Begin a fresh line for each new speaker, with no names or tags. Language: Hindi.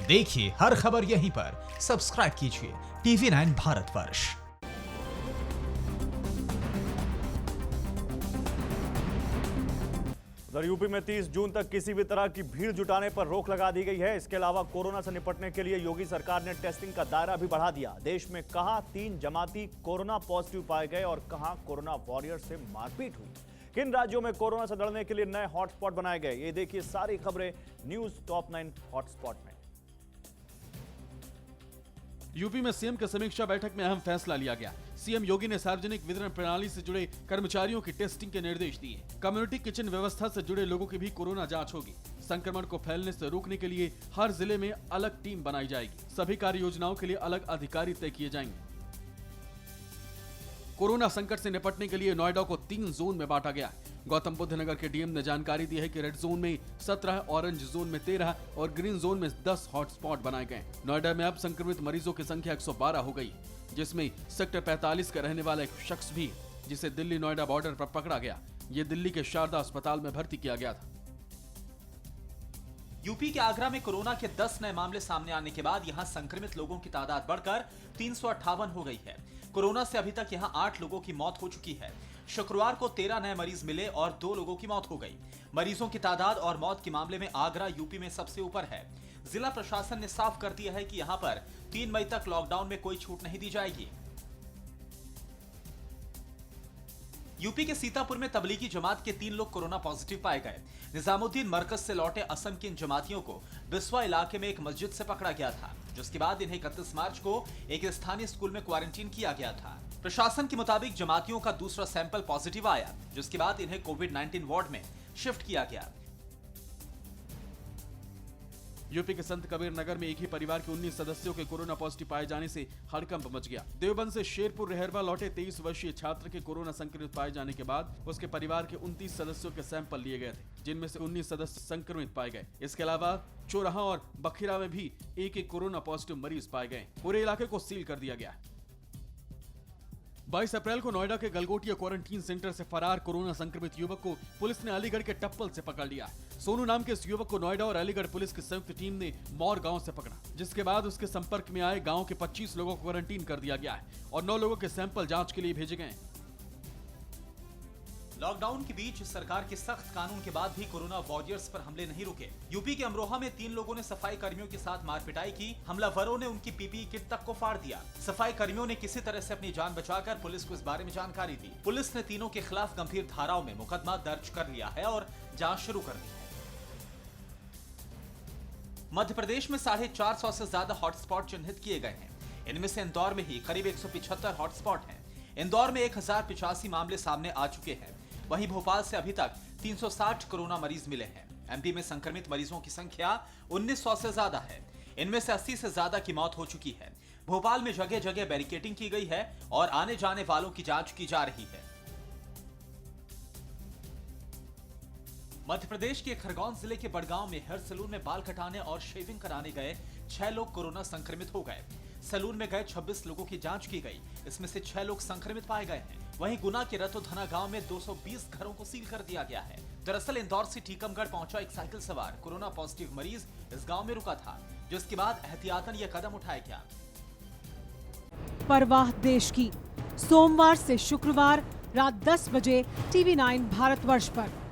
देखिए हर खबर यहीं पर। सब्सक्राइब कीजिए TV9 भारतवर्ष।
उधर यूपी में 30 जून तक किसी भी तरह की भीड़ जुटाने पर रोक लगा दी गई है। इसके अलावा कोरोना से निपटने के लिए योगी सरकार ने टेस्टिंग का दायरा भी बढ़ा दिया। देश में कहां 3 जमाती कोरोना पॉजिटिव पाए गए और कहां कोरोना वॉरियर से मारपीट हुई। किन राज्यों में कोरोना से लड़ने के लिए नए हॉटस्पॉट बनाए गए, ये देखिए सारी खबरें न्यूज टॉप 9 हॉटस्पॉट में।
यूपी में सीएम की समीक्षा बैठक में अहम फैसला लिया गया। सीएम योगी ने सार्वजनिक वितरण प्रणाली से जुड़े कर्मचारियों की टेस्टिंग के निर्देश दिए। कम्युनिटी किचन व्यवस्था से जुड़े लोगों की भी कोरोना जांच होगी। संक्रमण को फैलने से रोकने के लिए हर जिले में अलग टीम बनाई जाएगी। सभी कार्य योजनाओं के लिए अलग अधिकारी तय किए जाएंगे। कोरोना संकट से निपटने के लिए नोएडा को 3 जोन में बांटा गया। गौतम बुद्ध नगर के डीएम ने जानकारी दी है कि रेड जोन में 17, ऑरेंज जोन में 13 और ग्रीन जोन में 10 हॉटस्पॉट बनाए गए। नोएडा में अब संक्रमित मरीजों की संख्या 112 हो गई, जिसमें सेक्टर 45 का रहने वाला एक शख्स भी, जिसे दिल्ली नोएडा बॉर्डर पर पकड़ा गया। ये दिल्ली के शारदा अस्पताल में भर्ती किया गया था।
यूपी के आगरा में कोरोना के 10 नए मामले सामने आने के बाद यहां संक्रमित लोगों की तादाद बढ़कर 358 हो गई है। कोरोना से अभी तक यहां 8 लोगों की मौत हो चुकी है। शुक्रवार को 13 नए मरीज मिले और 2 लोगों की मौत हो गई। मरीजों की तादाद और मौत के मामले में आगरा यूपी में सबसे ऊपर है। जिला प्रशासन ने साफ कर दिया है कि यहां पर 3 मई तक लॉकडाउन में कोई छूट नहीं दी जाएगी। यूपी के सीतापुर में तबलीगी जमात के 3 लोग कोरोना पॉजिटिव पाए गए। निजामुद्दीन मरकज से लौटे असम के इन जमातियों को बिस्वा इलाके में एक मस्जिद से पकड़ा गया था, जिसके बाद इन्हें 31 मार्च को एक स्थानीय स्कूल में क्वारंटीन किया गया था। प्रशासन के मुताबिक जमातियों का दूसरा सैंपल पॉजिटिव आया, जिसके बाद इन्हें कोविड-19 वार्ड में शिफ्ट किया गया।
यूपी के संत कबीर नगर में एक ही परिवार के 19 सदस्यों के कोरोना पॉजिटिव पाए जाने से हड़कंप मच गया। देवबंद से शेरपुर रहरवा लौटे 23 वर्षीय छात्र के कोरोना संक्रमित पाए जाने के बाद उसके परिवार के 29 सदस्यों के सैंपल लिए गए थे, जिनमें से 19 सदस्य संक्रमित पाए गए। इसके अलावा चोरहा और बखीरा में भी एक कोरोना पॉजिटिव मरीज पाए गए। पूरे इलाके को सील कर दिया गया। 22 अप्रैल को नोएडा के गलगोटिया क्वारंटीन सेंटर से फरार कोरोना संक्रमित युवक को पुलिस ने अलीगढ़ के टप्पल से पकड़ लिया। सोनू नाम के इस युवक को नोएडा और अलीगढ़ पुलिस की संयुक्त टीम ने मौर गांव से पकड़ा, जिसके बाद उसके संपर्क में आए गांव के 25 लोगों को क्वारंटीन कर दिया गया है और 9 लोगों के सैंपल जांच के लिए भेजे गए।
लॉकडाउन के बीच सरकार के सख्त कानून के बाद भी कोरोना वॉरियर्स पर हमले नहीं रुके। यूपी के अमरोहा में 3 लोगों ने सफाई कर्मियों के साथ मारपिटाई की। हमलावरों ने उनकी पीपीई किट तक को फाड़ दिया। सफाई कर्मियों ने किसी तरह से अपनी जान बचाकर पुलिस को इस बारे में जानकारी दी। पुलिस ने तीनों के खिलाफ गंभीर धाराओं में मुकदमा दर्ज कर लिया है और जांच शुरू कर दी है। मध्य प्रदेश में 450 से ज्यादा हॉटस्पॉट चिन्हित किए गए हैं। इनमें से इंदौर में ही करीब 175 हॉटस्पॉट हैं। इंदौर में 1085 मामले सामने आ चुके हैं। वहीं भोपाल से अभी तक 360 कोरोना मरीज मिले हैं। एमपी में संक्रमित मरीजों की संख्या 1900 से ज्यादा है। इनमें से 80 से ज्यादा की मौत हो चुकी है। भोपाल में जगह जगह बैरिकेडिंग की गई है और आने जाने वालों की जांच की जा रही है। मध्य प्रदेश के खरगोन जिले के बड़गांव में हेयर सैलून में बाल कटाने और शेविंग कराने गए 6 लोग कोरोना संक्रमित हो गए। सैलून में गए 26 लोगों की जांच की गई। इसमें से 6 लोग संक्रमित पाए गए हैं। वहीं गुना के रतोधना गांव में 220 घरों को सील कर दिया गया है। दरअसल इंदौर से टीकमगढ़ पहुंचा एक साइकिल सवार कोरोना पॉजिटिव मरीज इस गांव में रुका था, जिसके बाद एहतियातन यह कदम उठाया गया।
परवाह देश की, सोमवार से शुक्रवार रात 10 बजे TV9 भारतवर्ष पर।